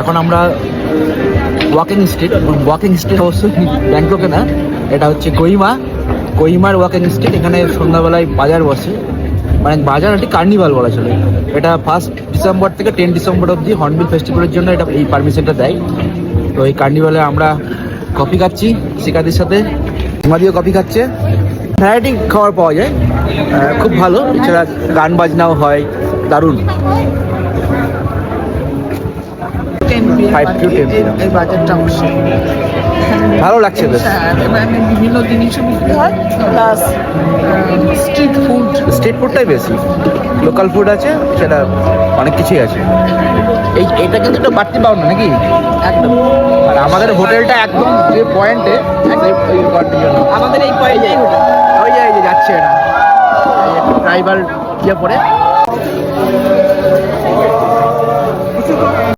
এখন আমরা walking street অবশ্যই ব্যাংককে না, এটা হচ্ছে কোহিমার ওয়াকিং স্ট্রিট। এখানে সন্ধ্যাবেলায় বাজার বসে, মানে বাজার একটি কার্নিভাল বলা চলে। এটা 1 ডিসেম্বর থেকে 10 ডিসেম্বর অবধি হর্নবিল ফেস্টিভ্যালের জন্য এটা এই পারমিশনটা দেয়। তো এই কার্নিভালে আমরা কফি খাচ্ছি শিকারদের সাথে, হিমাদিও কফি খাচ্ছে। ভ্যারাইটি খাবার পাওয়া যায়, খুব ভালো। এছাড়া গান বাজনাও হয়, দারুণ। 5 to 10 এই বাজারটা অবশ্যই ভালো লাগছে বেশ। মানে বিভিন্ন জিনিসও বিক্রি হয়, প্লাস স্ট্রিট ফুডটাই বেশি, লোকাল ফুড আছে, সেটা অনেক কিছুই আছে। এইটা কিন্তু একটা বাড়তি পাও না নাকি? একদম। আর আমাদের হোটেলটা একদম যে পয়েন্টে, আমাদের এই পয়েন্টেই হোটেল। ওই যে যাচ্ছে এটা, ট্রাইবাল ইয়ে পরে